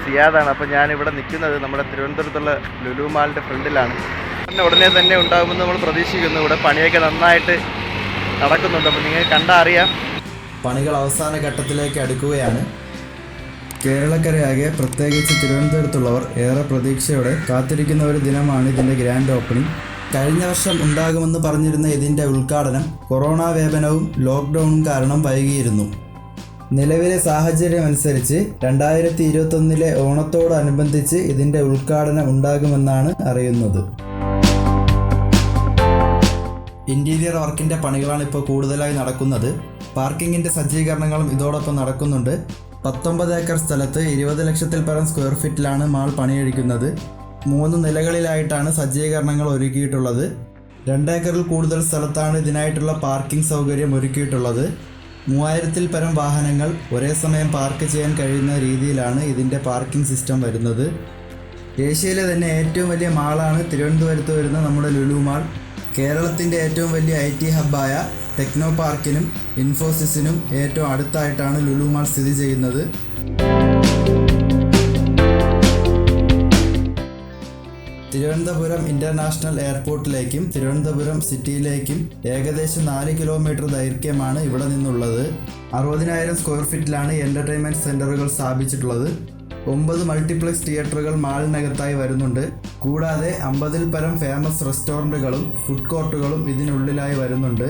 സിയാദാണ്. അപ്പോൾ ഞാനിവിടെ നിൽക്കുന്നത് നമ്മുടെ തിരുവനന്തപുരത്തുള്ള ലുലു മാളിൻ്റെ ഫ്രണ്ടിലാണ്. ഉടനെ തന്നെ ഉണ്ടാകുമെന്ന് നമ്മൾ പ്രതീക്ഷിക്കുന്നു. ഇവിടെ പണിയൊക്കെ നന്നായിട്ട് നടക്കുന്നുണ്ട്. അപ്പോൾ നിങ്ങൾ കണ്ടാൽ അറിയാം. പണികൾ അവസാന ഘട്ടത്തിലേക്ക് അടുക്കുകയാണ്. കേരളക്കരയാകെ പ്രത്യേകിച്ച് തിരുവനന്തപുരത്തുള്ളവർ ഏറെ പ്രതീക്ഷയോടെ കാത്തിരിക്കുന്ന ഒരു ദിനമാണ് ഇതിൻ്റെ ഗ്രാൻഡ് ഓപ്പണിംഗ്. കഴിഞ്ഞ വർഷം ഉണ്ടാകുമെന്ന് പറഞ്ഞിരുന്ന ഇതിൻ്റെ ഉദ്ഘാടനം കൊറോണ വ്യാപനവും ലോക്ക്ഡൗണും കാരണം വൈകിയിരുന്നു. നിലവിലെ സാഹചര്യം അനുസരിച്ച് 2021 ഓണത്തോടനുബന്ധിച്ച് ഇതിൻ്റെ ഉദ്ഘാടനം ഉണ്ടാകുമെന്നാണ് അറിയുന്നത്. ഇൻറ്റീരിയർ വർക്കിൻ്റെ പണികളാണ് ഇപ്പോൾ കൂടുതലായി നടക്കുന്നത്. പാർക്കിങ്ങിൻ്റെ സജ്ജീകരണങ്ങളും ഇതോടൊപ്പം നടക്കുന്നുണ്ട്. 19 ഏക്കർ സ്ഥലത്ത് 20 ലക്ഷത്തിൽ പരം സ്ക്വയർ ഫീറ്റിലാണ് മാൾ പണിയെടുക്കുന്നത്. 3 നിലകളിലായിട്ടാണ് സജ്ജീകരണങ്ങൾ ഒരുക്കിയിട്ടുള്ളത്. 2 ഏക്കറിൽ കൂടുതൽ സ്ഥലത്താണ് ഇതിനായിട്ടുള്ള പാർക്കിംഗ് സൗകര്യം ഒരുക്കിയിട്ടുള്ളത്. 3000-ൽ പരം വാഹനങ്ങൾ ഒരേ സമയം പാർക്ക് ചെയ്യാൻ കഴിയുന്ന രീതിയിലാണ് ഇതിൻ്റെ പാർക്കിംഗ് സിസ്റ്റം വരുന്നത്. ഏഷ്യയിലെ തന്നെ ഏറ്റവും വലിയ മാളാണ് തിരുവനന്തപുരത്ത് വരുന്ന നമ്മുടെ ലുലു മാൾ. കേരളത്തിൻ്റെ ഏറ്റവും വലിയ IT ഹബ്ബായ ടെക്നോ പാർക്കിനും ഇൻഫോസിസിനും ഏറ്റവും അടുത്തായിട്ടാണ് ലുലു മാൾ സ്ഥിതി ചെയ്യുന്നത്. തിരുവനന്തപുരം ഇൻ്റർനാഷണൽ എയർപോർട്ടിലേക്കും തിരുവനന്തപുരം സിറ്റിയിലേക്കും ഏകദേശം 4 കിലോമീറ്റർ ദൈർഘ്യമാണ് ഇവിടെ നിന്നുള്ളത്. 60,000 സ്ക്വയർ ഫീറ്റിലാണ് എൻ്റർടൈൻമെൻറ്റ് സെൻ്ററുകൾ സ്ഥാപിച്ചിട്ടുള്ളത്. 9 മൾട്ടിപ്ലെക്സ് തിയേറ്ററുകൾ മാളിനകത്തായി വരുന്നുണ്ട്. കൂടാതെ 50-ൽ പരം ഫേമസ് റെസ്റ്റോറൻറ്റുകളും ഫുഡ് കോർട്ടുകളും ഇതിനുള്ളിലായി വരുന്നുണ്ട്.